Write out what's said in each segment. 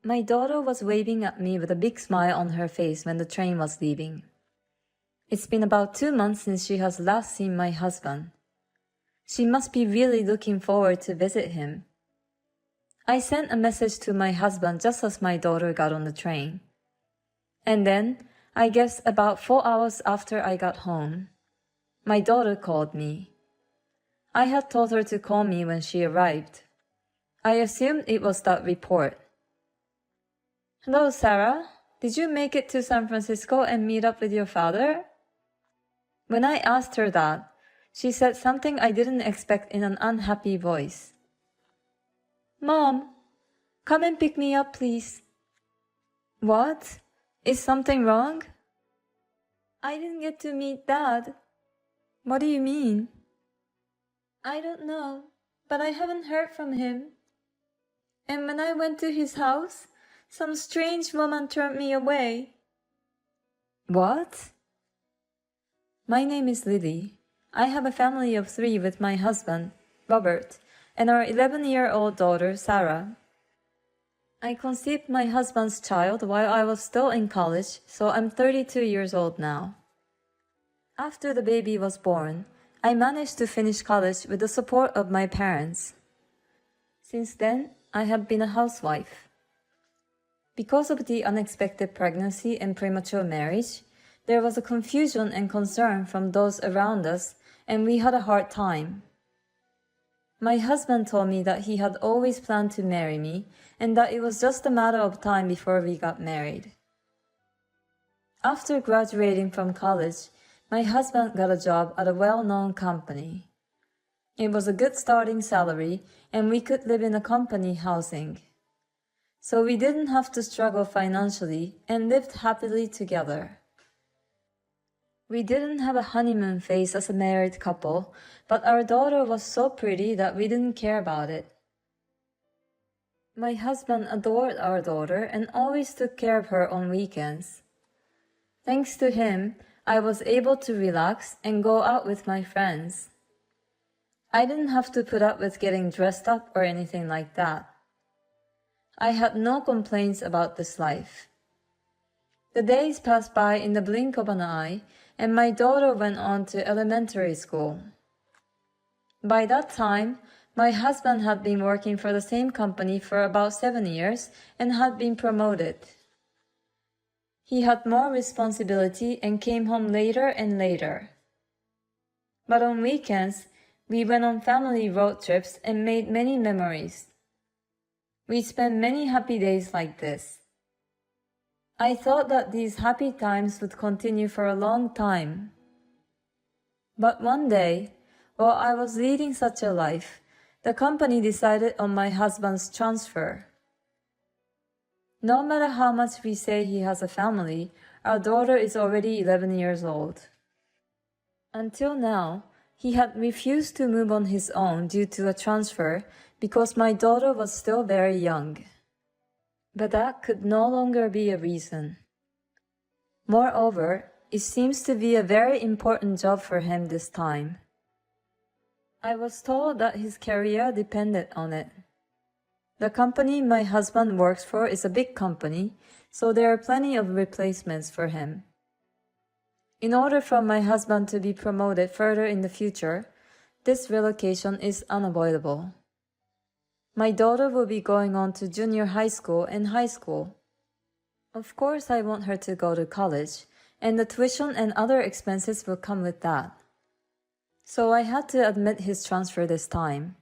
My daughter was waving at me with a big smile on her face when the train was leaving. It's been about 2 months since she has last seen my husband. She must be really looking forward to visit him. I sent a message to my husband just as my daughter got on the train. And then, I guess about 4 hours after I got home, my daughter called me. I had told her to call me when she arrived. I assumed it was that report. Hello, Sarah. Did you make it to San Francisco and meet up with your father? When I asked her that, she said something I didn't expect in an unhappy voice. Mom, come and pick me up, please. What? Is something wrong? I didn't get to meet Dad. What do you mean? I don't know, but I haven't heard from him. And when I went to his house, some strange woman turned me away. What? My name is Lily. I have a family of 3 with my husband, Robert, and our 11-year-old daughter, Sarah. I conceived my husband's child while I was still in college, so I'm 32 years old now. After the baby was born, I managed to finish college with the support of my parents. Since then, I have been a housewife. Because of the unexpected pregnancy and premature marriage, there was a confusion and concern from those around us, and we had a hard time. My husband told me that he had always planned to marry me, and that it was just a matter of time before we got married. After graduating from college, my husband got a job at a well-known company. It was a good starting salary, and we could live in a company housing. So we didn't have to struggle financially and lived happily together. We didn't have a honeymoon phase as a married couple, but our daughter was so pretty that we didn't care about it. My husband adored our daughter and always took care of her on weekends. Thanks to him, I was able to relax and go out with my friends. I didn't have to put up with getting dressed up or anything like that. I had no complaints about this life. The days passed by in the blink of an eye, and my daughter went on to elementary school. By that time, my husband had been working for the same company for about 7 years and had been promoted. He had more responsibility and came home later and later. But on weekends, we went on family road trips and made many memories. We spent many happy days like this. I thought that these happy times would continue for a long time. But one day, while I was leading such a life, the company decided on my husband's transfer. No matter how much we say he has a family, our daughter is already 11 years old. Until now, he had refused to move on his own due to a transfer because my daughter was still very young. But that could no longer be a reason. Moreover, it seems to be a very important job for him this time. I was told that his career depended on it. The company my husband works for is a big company, so there are plenty of replacements for him. In order for my husband to be promoted further in the future, this relocation is unavoidable. My daughter will be going on to junior high school and high school. Of course, I want her to go to college, and the tuition and other expenses will come with that. So I had to admit his transfer this time.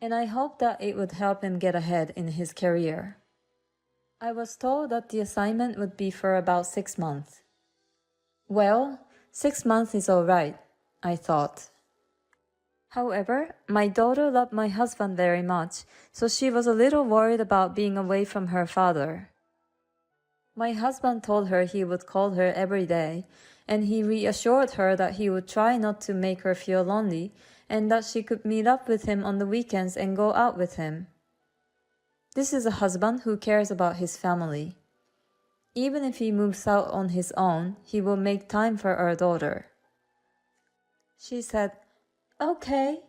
And I hope that it would help him get ahead in his career. I was told that the assignment would be for about 6 months. Well, 6 months is all right, I thought. However, my daughter loved my husband very much, so she was a little worried about being away from her father. My husband told her he would call her every day, and he reassured her that he would try not to make her feel lonely and that she could meet up with him on the weekends and go out with him. This is a husband who cares about his family. Even if he moves out on his own, he will make time for our daughter. She said, "Okay.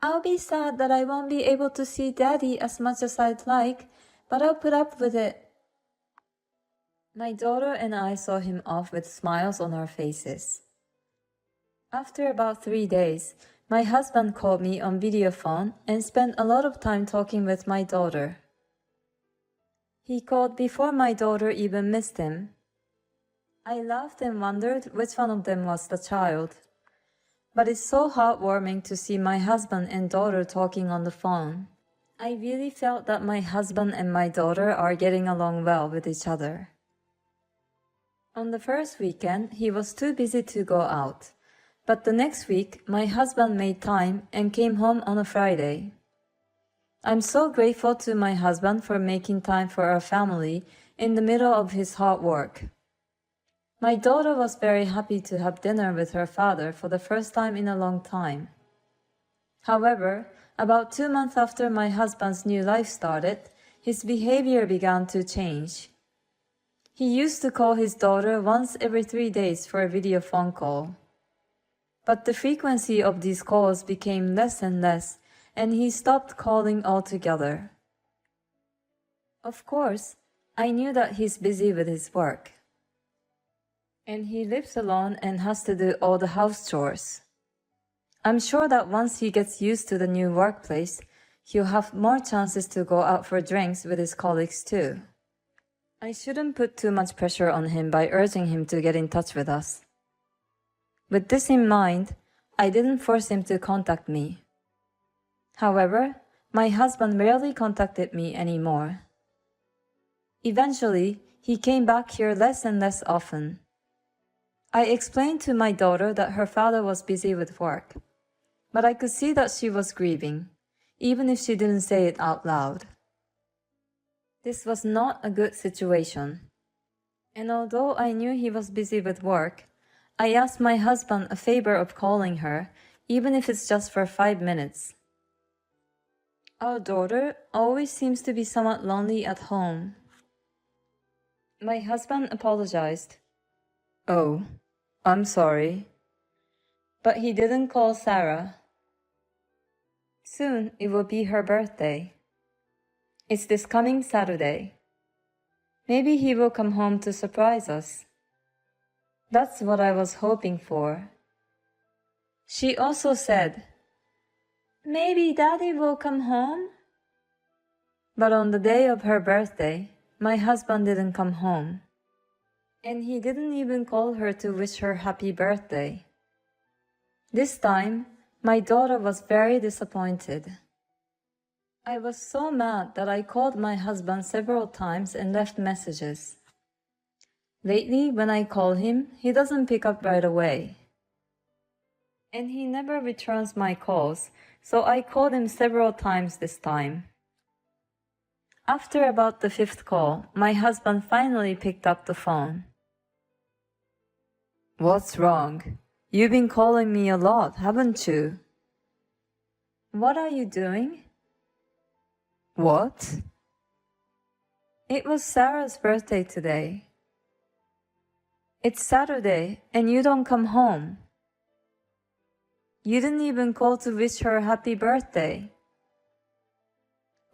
I'll be sad that I won't be able to see Daddy as much as I'd like, but I'll put up with it. My daughter and I saw him off with smiles on our faces. After about 3 days, my husband called me on video phone and spent a lot of time talking with my daughter. He called before my daughter even missed him. I laughed and wondered which one of them was the child. But it's so heartwarming to see my husband and daughter talking on the phone. I really felt that my husband and my daughter are getting along well with each other. On the first weekend, he was too busy to go out. But the next week, my husband made time and came home on a Friday. I'm so grateful to my husband for making time for our family in the middle of his hard work. My daughter was very happy to have dinner with her father for the first time in a long time. However, about 2 months after my husband's new life started, his behavior began to change. He used to call his daughter once every 3 days for a video phone call. But the frequency of these calls became less and less, and he stopped calling altogether. Of course, I knew that he's busy with his work. And he lives alone and has to do all the house chores. I'm sure that once he gets used to the new workplace, he'll have more chances to go out for drinks with his colleagues too. I shouldn't put too much pressure on him by urging him to get in touch with us. With this in mind, I didn't force him to contact me. However, my husband rarely contacted me anymore. Eventually, he came back here less and less often. I explained to my daughter that her father was busy with work, but I could see that she was grieving, even if she didn't say it out loud. This was not a good situation. And although I knew he was busy with work, I asked my husband a favor of calling her, even if it's just for 5 minutes. Our daughter always seems to be somewhat lonely at home. My husband apologized. Oh, I'm sorry. But he didn't call Sarah. Soon it will be her birthday. It's this coming Saturday. Maybe he will come home to surprise us. That's what I was hoping for. She also said, maybe Daddy will come home? But on the day of her birthday, my husband didn't come home. And he didn't even call her to wish her happy birthday. This time, my daughter was very disappointed. I was so mad that I called my husband several times and left messages. Lately, when I call him, he doesn't pick up right away. And he never returns my calls, so I called him several times this time. After about the 5th call, my husband finally picked up the phone. What's wrong? You've been calling me a lot, haven't you? What are you doing? What? It was Sarah's birthday today. It's Saturday and you don't come home. You didn't even call to wish her happy birthday.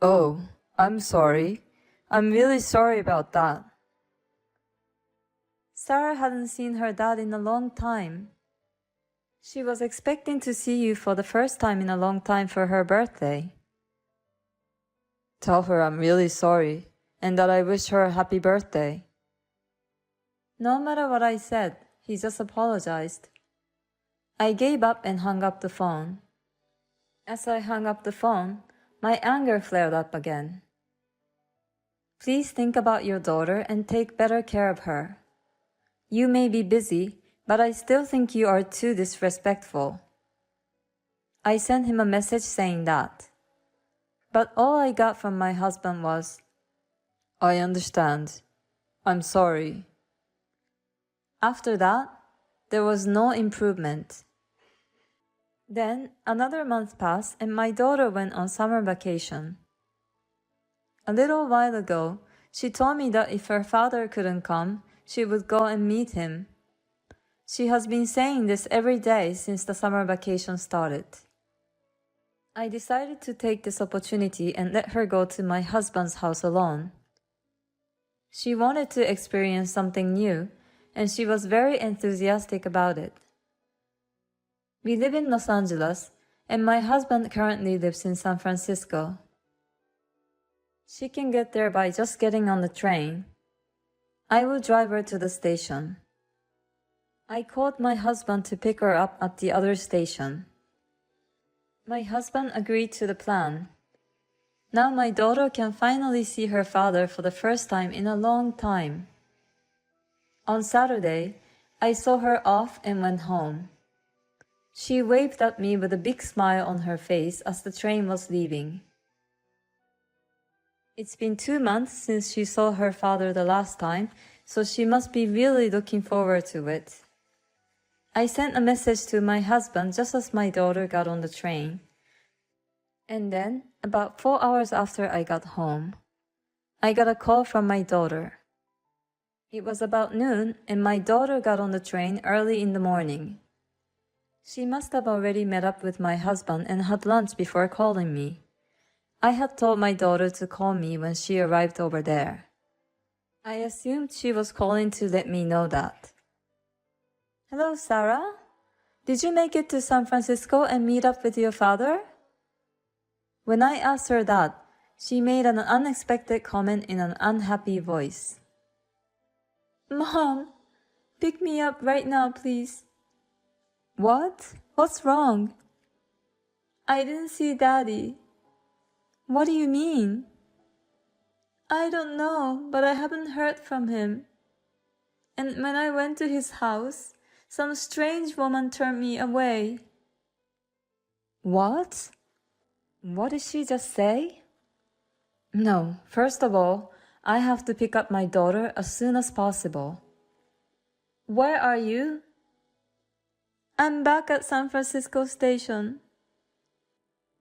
Oh, I'm sorry. I'm really sorry about that. Sarah hadn't seen her dad in a long time. She was expecting to see you for the first time in a long time for her birthday. Tell her I'm really sorry and that I wish her a happy birthday. No matter what I said, he just apologized. I gave up and hung up the phone. As I hung up the phone, my anger flared up again. Please think about your daughter and take better care of her. You may be busy, but I still think you are too disrespectful. I sent him a message saying that. But all I got from my husband was, I understand. I'm sorry. After that, there was no improvement. Then another month passed and my daughter went on summer vacation. A little while ago, she told me that if her father couldn't come, she would go and meet him. She has been saying this every day since the summer vacation started. I decided to take this opportunity and let her go to my husband's house alone. She wanted to experience something new, and she was very enthusiastic about it. We live in Los Angeles, and my husband currently lives in San Francisco. She can get there by just getting on the train. I will drive her to the station. I called my husband to pick her up at the other station. My husband agreed to the plan. Now my daughter can finally see her father for the first time in a long time. On Saturday, I saw her off and went home. She waved at me with a big smile on her face as the train was leaving. It's been 2 months since she saw her father the last time, so she must be really looking forward to it. I sent a message to my husband just as my daughter got on the train. And then, about 4 hours after I got home, I got a call from my daughter. It was about noon, and my daughter got on the train early in the morning. She must have already met up with my husband and had lunch before calling me. I had told my daughter to call me when she arrived over there. I assumed she was calling to let me know that. Hello, Sarah? Did you make it to San Francisco and meet up with your father? When I asked her that, she made an unexpected comment in an unhappy voice. Mom, pick me up right now, please. What? What's wrong? I didn't see Daddy. What do you mean? I don't know, but I haven't heard from him. And when I went to his house, some strange woman turned me away. What? What did she just say? No, first of all, I have to pick up my daughter as soon as possible. Where are you? I'm back at San Francisco Station.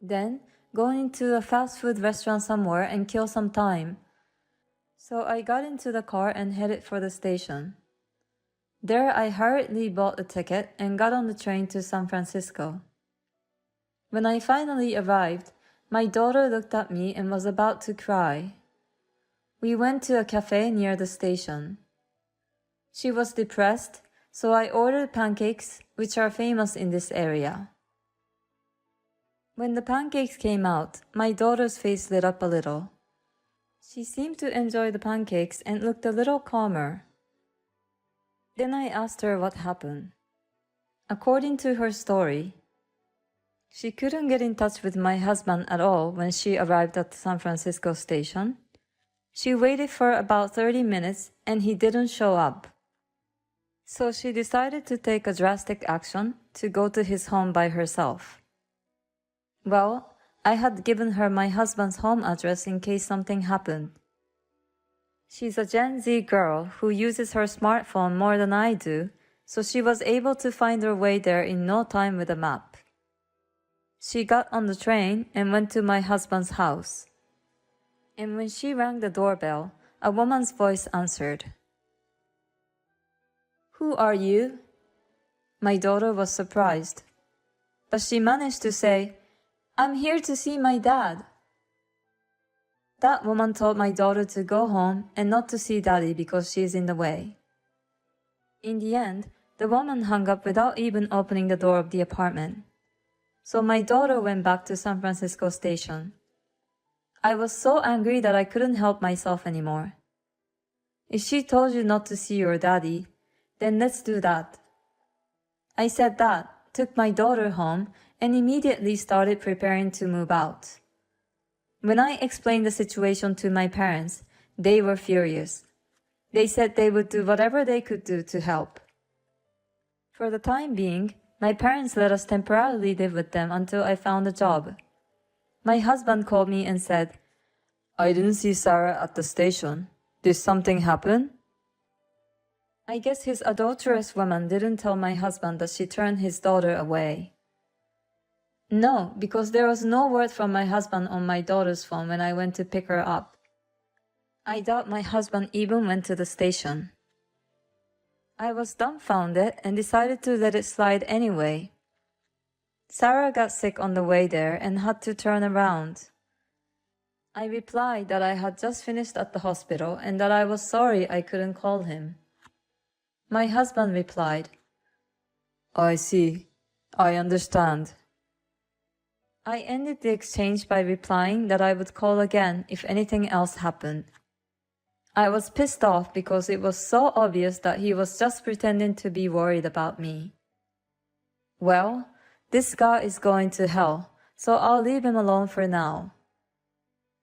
Then, going to a fast food restaurant somewhere and kill some time. So I got into the car and headed for the station. There I hurriedly bought a ticket and got on the train to San Francisco. When I finally arrived, my daughter looked at me and was about to cry. We went to a cafe near the station. She was depressed, so I ordered pancakes, which are famous in this area. When the pancakes came out, my daughter's face lit up a little. She seemed to enjoy the pancakes and looked a little calmer. Then I asked her what happened. According to her story, she couldn't get in touch with my husband at all when she arrived at the San Francisco station. She waited for about 30 minutes and he didn't show up. So she decided to take a drastic action to go to his home by herself. Well, I had given her my husband's home address in case something happened. She's a Gen Z girl who uses her smartphone more than I do, so she was able to find her way there in no time with a map. She got on the train and went to my husband's house. And when she rang the doorbell, a woman's voice answered. Who are you? My daughter was surprised, but she managed to say, I'm here to see my dad. That woman told my daughter to go home and not to see Daddy because she's in the way. In the end, the woman hung up without even opening the door of the apartment. So my daughter went back to San Francisco Station. I was so angry that I couldn't help myself anymore. If she told you not to see your daddy, then let's do that. I said that, took my daughter home, and immediately started preparing to move out. When I explained the situation to my parents, they were furious. They said they would do whatever they could do to help. For the time being, my parents let us temporarily live with them until I found a job. My husband called me and said, I didn't see Sarah at the station. Did something happen? I guess his adulterous woman didn't tell my husband that she turned his daughter away. No, because there was no word from my husband on my daughter's phone when I went to pick her up. I doubt my husband even went to the station. I was dumbfounded and decided to let it slide anyway. Sarah got sick on the way there and had to turn around. I replied that I had just finished at the hospital and that I was sorry I couldn't call him. My husband replied, I see. I understand. I ended the exchange by replying that I would call again if anything else happened. I was pissed off because it was so obvious that he was just pretending to be worried about me. Well, this guy is going to hell, so I'll leave him alone for now.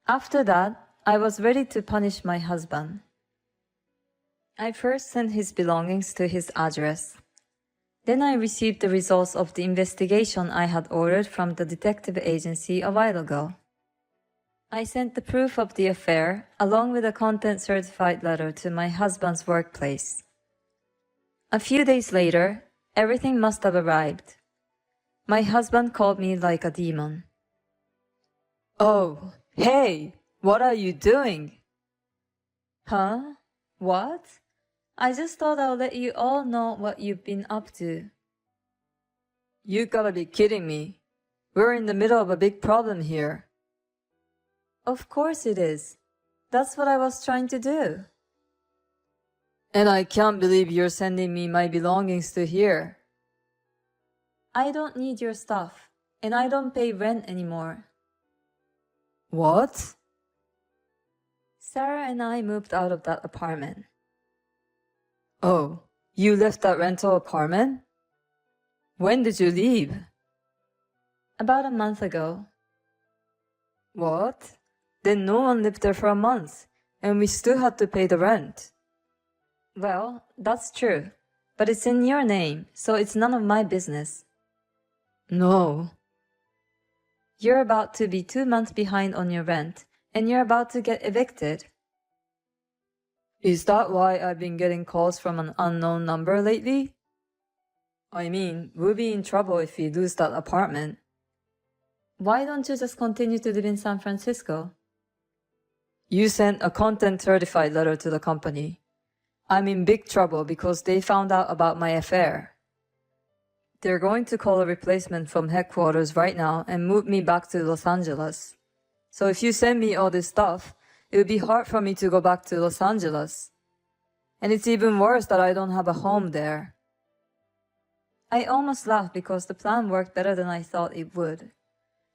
After that, I was ready to punish my husband. I first sent his belongings to his address. Then I received the results of the investigation I had ordered from the detective agency a while ago. I sent the proof of the affair, along with a content-certified letter to my husband's workplace. A few days later, everything must have arrived. My husband called me like a demon. Oh, hey, what are you doing? Huh? What? I just thought I'll let you all know what you've been up to. You gotta be kidding me. We're in the middle of a big problem here. Of course it is. That's what I was trying to do. And I can't believe you're sending me my belongings to here. I don't need your stuff, and I don't pay rent anymore. What? Sarah and I moved out of that apartment. Oh, you left that rental apartment? When did you leave? About a month ago. What? Then no one lived there for a month, and we still had to pay the rent. Well, that's true, but it's in your name, so it's none of my business. No. You're about to be 2 months behind on your rent, and you're about to get evicted. Is that why I've been getting calls from an unknown number lately? I mean, we'll be in trouble if we lose that apartment. Why don't you just continue to live in San Francisco? You sent a content-certified letter to the company. I'm in big trouble because they found out about my affair. They're going to call a replacement from headquarters right now and move me back to Los Angeles. So if you send me all this stuff, it would be hard for me to go back to Los Angeles. And it's even worse that I don't have a home there. I almost laughed because the plan worked better than I thought it would.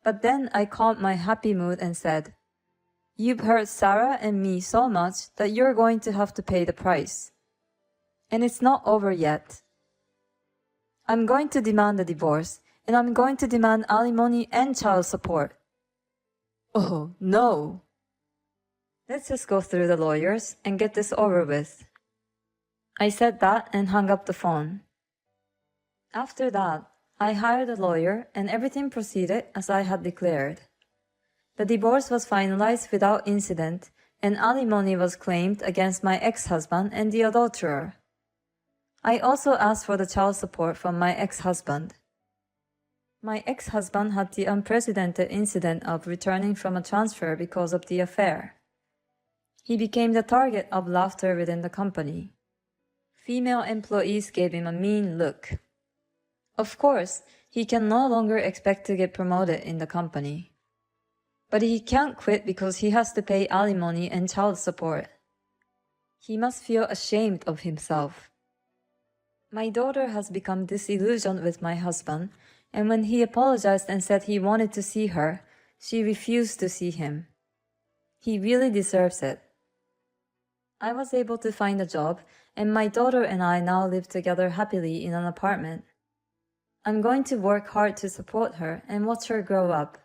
But then I calmed my happy mood and said, You've hurt Sarah and me so much that you're going to have to pay the price. And it's not over yet. I'm going to demand a divorce, and I'm going to demand alimony and child support. Oh, no. Let's just go through the lawyers and get this over with. I said that and hung up the phone. After that, I hired a lawyer and everything proceeded as I had declared. The divorce was finalized without incident and alimony was claimed against my ex-husband and the adulterer. I also asked for the child support from my ex-husband. My ex-husband had the unprecedented incident of returning from a transfer because of the affair. He became the target of laughter within the company. Female employees gave him a mean look. Of course, he can no longer expect to get promoted in the company. But he can't quit because he has to pay alimony and child support. He must feel ashamed of himself. My daughter has become disillusioned with my husband, and when he apologized and said he wanted to see her, she refused to see him. He really deserves it. I was able to find a job, and my daughter and I now live together happily in an apartment. I'm going to work hard to support her and watch her grow up.